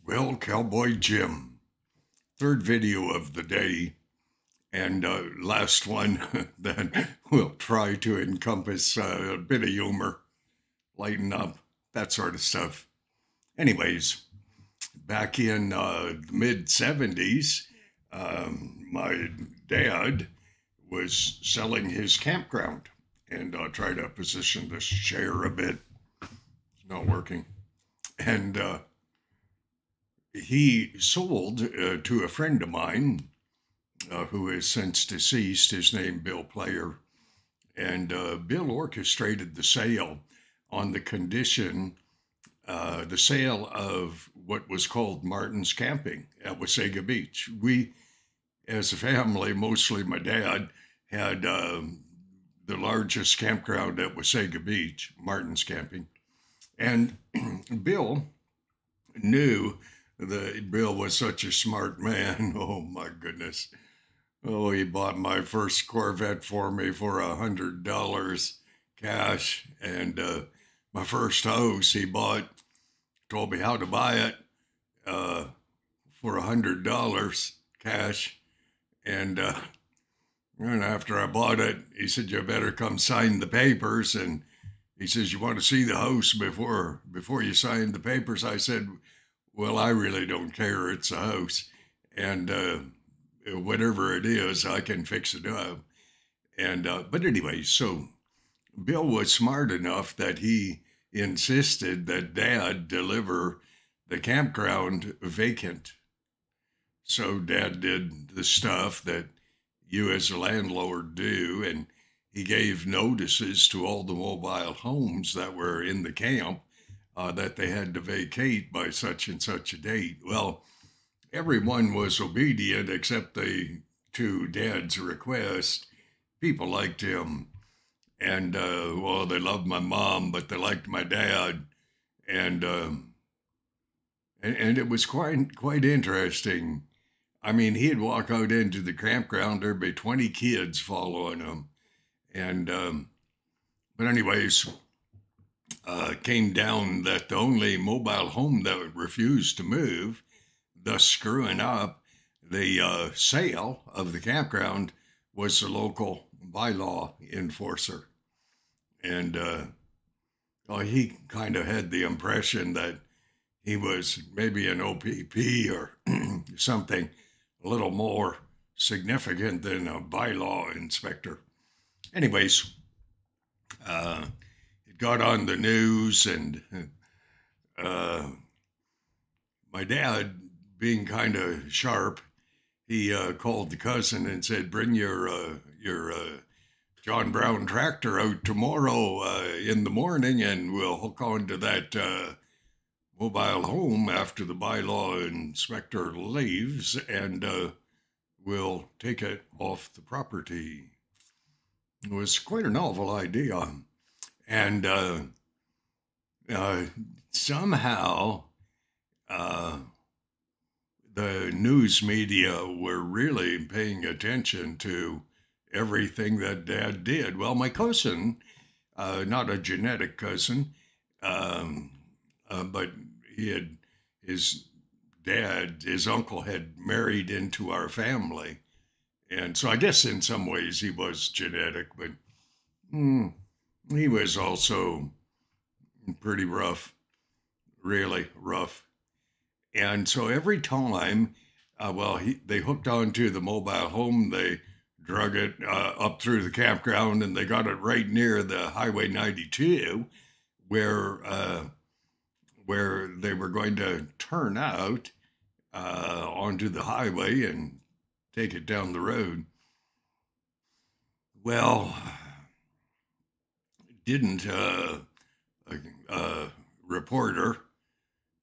Well, Cowboy Jim, third video of the day, and last one that will try to encompass a bit of humor, lighten up, that sort of stuff. Anyways, back in the mid 70s, my dad was selling his campground, and I'll try to position this chair a bit. It's not working. And he sold to a friend of mine who is since deceased. His name Bill Player, and Bill orchestrated the sale on the condition, the sale of what was called Martin's Camping at Wasaga Beach. We, as a family, mostly my dad, had the largest campground at Wasaga Beach, Martin's Camping, and Bill knew that Bill was such a smart man. Oh my goodness. Oh, he bought my first Corvette for me for $100 cash, and my first house he bought, told me how to buy it uh, for $100 cash, and and after I bought it, he said, "You better come sign the papers." And he says, "You want to see the house before you sign the papers?" I said, "Well, I really don't care. It's a house, and whatever it is, I can fix it up." And but anyway, so Bill was smart enough that he insisted that Dad deliver the campground vacant. So Dad did the stuff that you as a landlord do, and he gave notices to all the mobile homes that were in the camp that they had to vacate by such and such a date. Well, everyone was obedient except to Dad's request. People liked him, and well, they loved my mom, but they liked my dad, and and it was quite interesting. I mean, he'd walk out into the campground, there'd be 20 kids following him, and but anyways, came down that the only mobile home that refused to move, thus screwing up the sale of the campground, was the local bylaw enforcer. And well, he kind of had the impression that he was maybe an OPP or something a little more significant than a bylaw inspector. Anyways, it got on the news, and uh, my dad, being kind of sharp, he called the cousin and said, "Bring your John Brown tractor out tomorrow in the morning, and we'll hook onto that mobile home after the bylaw inspector leaves, and we'll take it off the property." It was quite a novel idea, and uh, somehow uh, the news media were really paying attention to everything that Dad did. Well, my cousin, not a genetic cousin, um, but he had his his uncle had married into our family. And so I guess in some ways he was genetic, but mm, he was also pretty rough, really rough. And so every time, well, they hooked onto the mobile home, they drug it up through the campground, and they got it right near the Highway 92, where where they were going to turn out onto the highway and take it down the road. Well, didn't a, a reporter.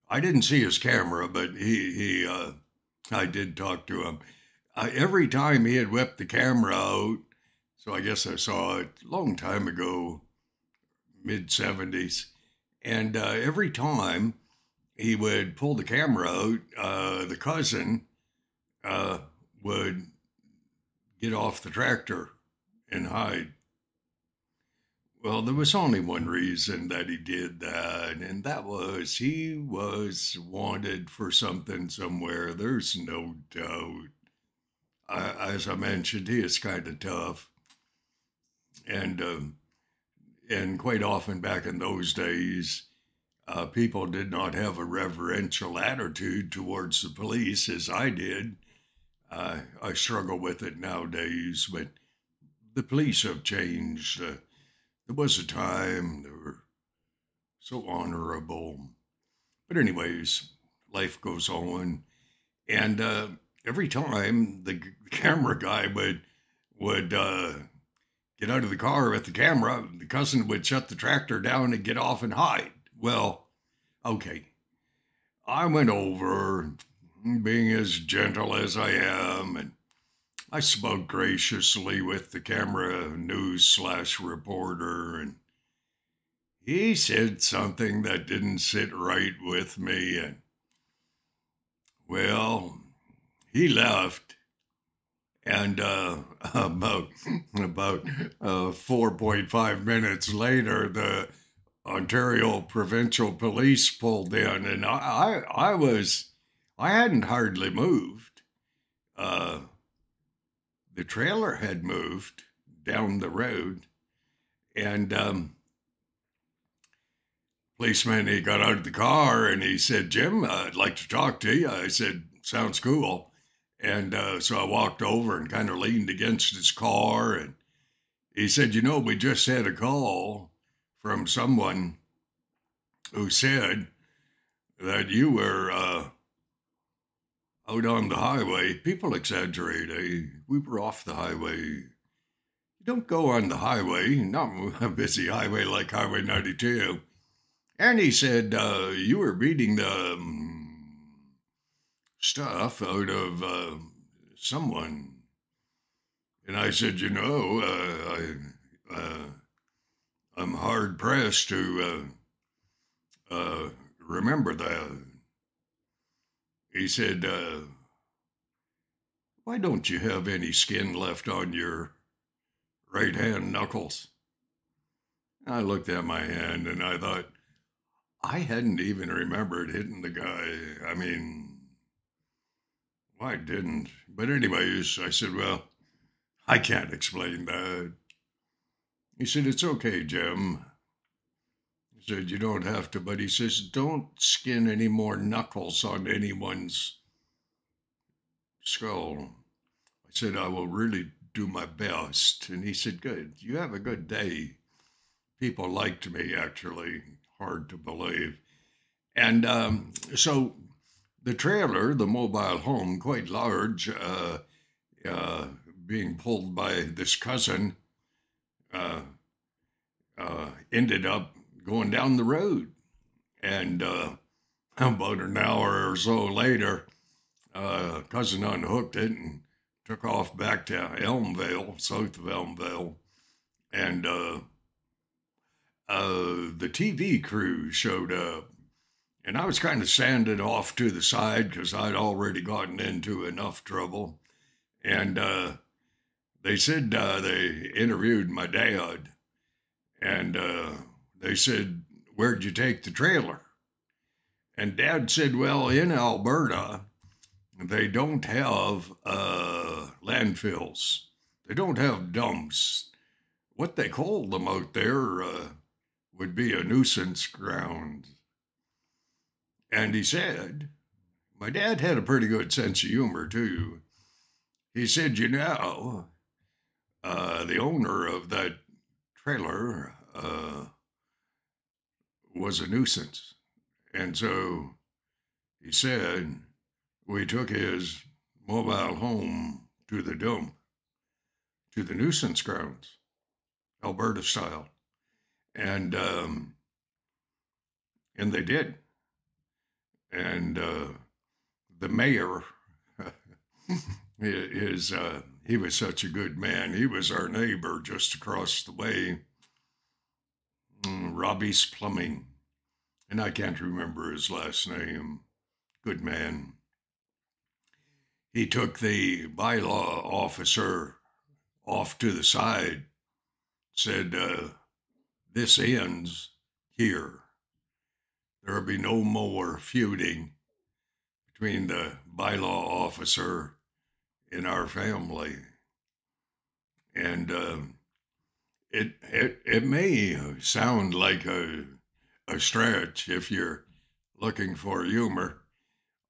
I didn't see his camera, but I did talk to him. Every time he had whipped the camera out, so I guess I saw it a long time ago, mid 70s, and every time he would pull the camera out, the cousin uh, would get off the tractor and hide. Well, there was only one reason that he did that, and that was he was wanted for something somewhere. There's no doubt. As I mentioned, he is kind of tough, and and quite often back in those days, people did not have a reverential attitude towards the police as I did. I struggle with it nowadays, but the police have changed. There was a time they were so honorable. But anyways, life goes on, and every time the camera guy would get out of the car with the camera, the cousin would shut the tractor down and get off and hide. Well, okay, I went over, being as gentle as I am, and I spoke graciously with the camera news slash reporter, and he said something that didn't sit right with me, and well, he left, and about 4.5 minutes later, the Ontario Provincial Police pulled in, and I hadn't hardly moved. Uh, the trailer had moved down the road, and policeman, he got out of the car and he said, "Jim, I'd like to talk to you." I said, "Sounds cool." And so I walked over and kind of leaned against his car. And he said, "We just had a call from someone who said that you were out on the highway." People exaggerate. We were off the highway. You don't go on the highway, not a busy highway like Highway 92. And he said, "You were reading the stuff out of someone." And I said, I'm hard pressed to remember that." He said, "Why don't you have any skin left on your right hand knuckles?" I looked at my hand and I thought, I hadn't even remembered hitting the guy. I mean, why didn't? But anyways, I said, "Well, I can't explain that." He said, "It's okay, Jim." He said, "You don't have to," but he says, "Don't skin any more knuckles on anyone's skull." I said, "I will really do my best." And he said, "Good. You have a good day." People liked me, actually. Hard to believe. And so the trailer, the mobile home, quite large, uh, being pulled by this cousin, uh, ended up going down the road. And about an hour or so later, cousin unhooked it and took off back to Elmvale, south of Elmvale. And the TV crew showed up. And I was kind of standing off to the side because I'd already gotten into enough trouble. And they said they interviewed my dad. And they said, "Where'd you take the trailer?" And Dad said, "Well, in Alberta, they don't have landfills. They don't have dumps. What they call them out there would be a nuisance ground." And he said, my dad had a pretty good sense of humor too. He said, the owner of that trailer was a nuisance. And so he said, we took his mobile home to the dump, to the nuisance grounds, Alberta style. And they did. And the mayor he was such a good man. He was our neighbor just across the way, Robbie's Plumbing. And I can't remember his last name. Good man. He took the bylaw officer off to the side, said, this ends here. There will be no more feuding between the bylaw officer and our family. And it may sound like a stretch if you're looking for humor,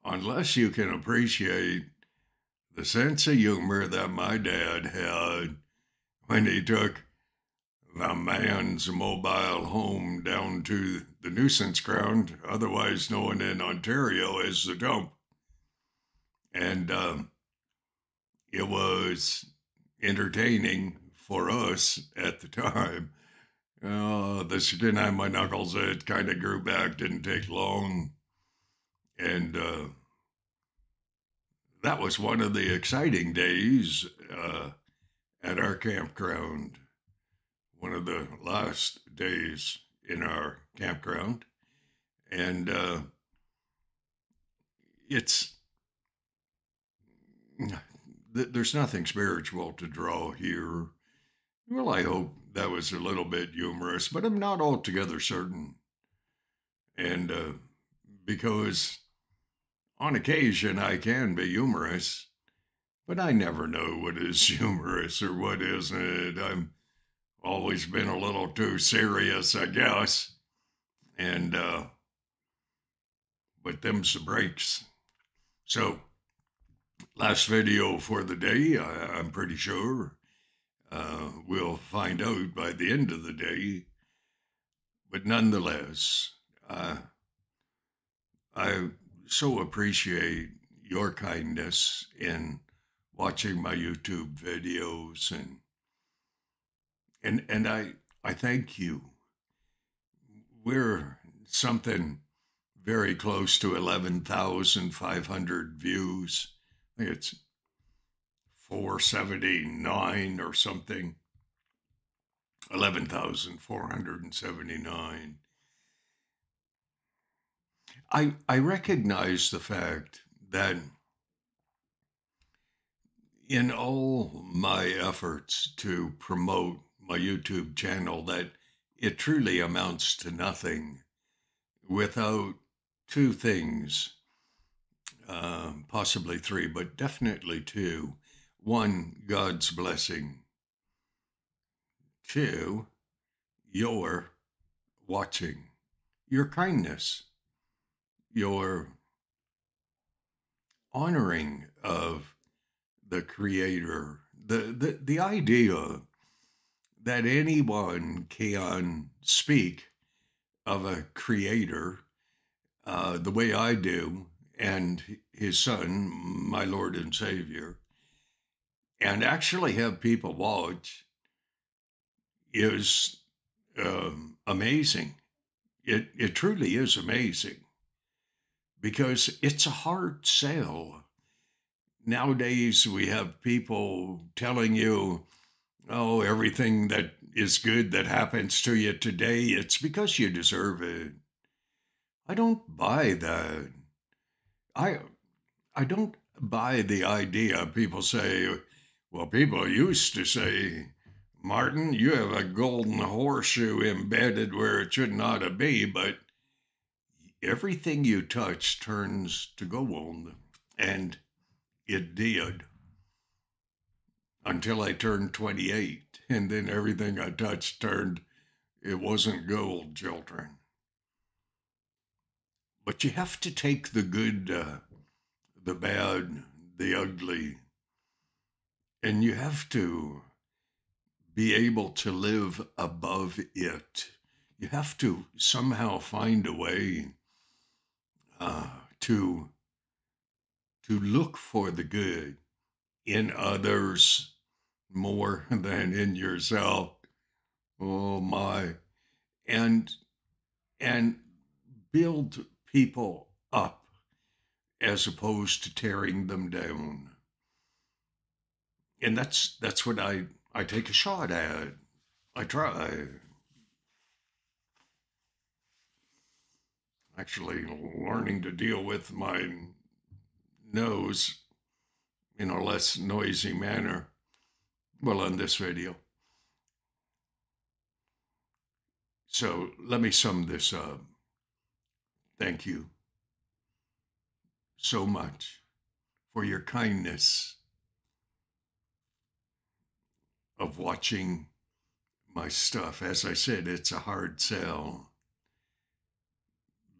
unless you can appreciate the sense of humor that my dad had when he took the man's mobile home down to the nuisance ground, otherwise known in Ontario as the dump. And it was entertaining for us at the time. The skin on my knuckles, it kind of grew back, didn't take long. And that was one of the exciting days at our campground, one of the last days in our campground. And there's nothing spiritual to draw here. Well, I hope that was a little bit humorous, but I'm not altogether certain. And because on occasion I can be humorous, but I never know what is humorous or what isn't. I'm always been a little too serious, I guess. And, but them's the breaks. So, last video for the day, I'm pretty sure. We'll find out by the end of the day. But nonetheless, I so appreciate your kindness in watching my YouTube videos, and I thank you. We're something very close to 11,500 views. I think it's 479 or something. 11,479. I recognize the fact that in all my efforts to promote my YouTube channel, that it truly amounts to nothing without two things, possibly three, but definitely two. One, God's blessing. Two, your watching, your kindness, your honoring of the Creator, the idea that anyone can speak of a Creator the way I do, and His Son, my Lord and Savior, and actually have people watch is amazing. It truly is amazing, because it's a hard sell. Nowadays, we have people telling you, oh, everything that is good that happens to you today, it's because you deserve it. I don't buy that. I don't buy the idea. People say, well, people used to say, Martin, you have a golden horseshoe embedded where it should not be, but everything you touch turns to gold. And it did until I turned 28. And then everything I touched turned, it wasn't gold, children. But you have to take the good, the bad, the ugly, and you have to be able to live above it. You have to somehow find a way to look for the good in others more than in yourself. Oh my. And build people up as opposed to tearing them down. And that's what I take a shot at. I try. Actually learning to deal with my nose in a less noisy manner. Well, on this video. So let me sum this up. Thank you so much for your kindness of watching my stuff. As I said, it's a hard sell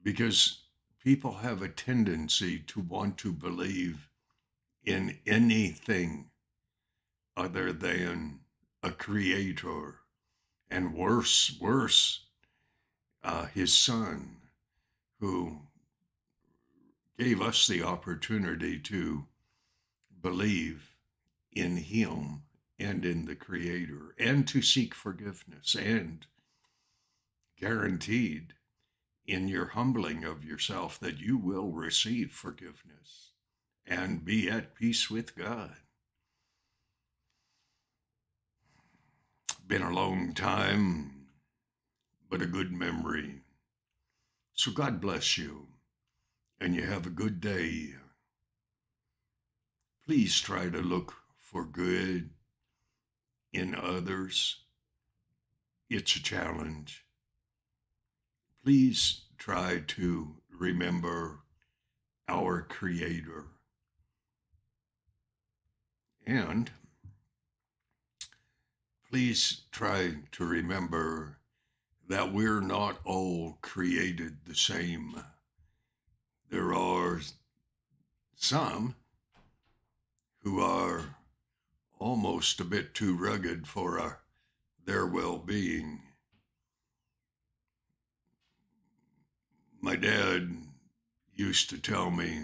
because people have a tendency to want to believe in anything other than a creator, and worse, his son, who gave us the opportunity to believe in him and in the creator and to seek forgiveness, and guaranteed in your humbling of yourself that you will receive forgiveness and be at peace with God. Been a long time, but a good memory. So God bless you, and you have a good day. Please try to look for good in others. It's a challenge. Please try to remember our Creator. And please try to remember that we're not all created the same. There are some who are almost a bit too rugged for their well-being. My dad used to tell me,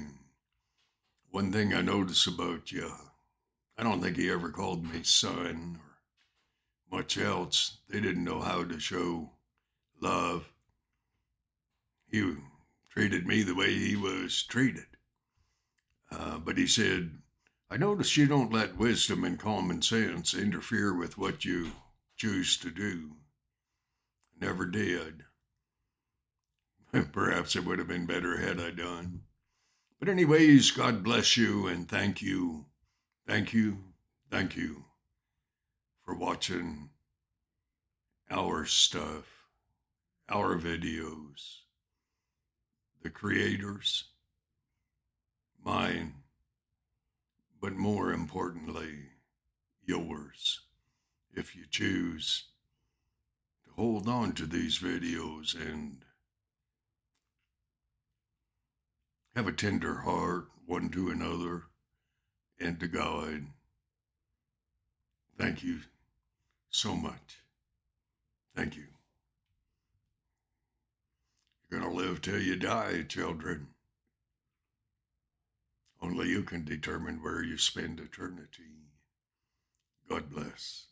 one thing I notice about you, I don't think he ever called me son or much else. They didn't know how to show love. He treated me the way he was treated. But he said, I notice you don't let wisdom and common sense interfere with what you choose to do. Never did. Perhaps it would have been better had I done. But anyways, God bless you, and thank you, thank you, thank you for watching our stuff, our videos, the creators, mine, but more importantly, yours, if you choose to hold on to these videos and have a tender heart one to another and to God. Thank you so much. Thank you. You're going to live till you die, children. Only you can determine where you spend eternity. God bless.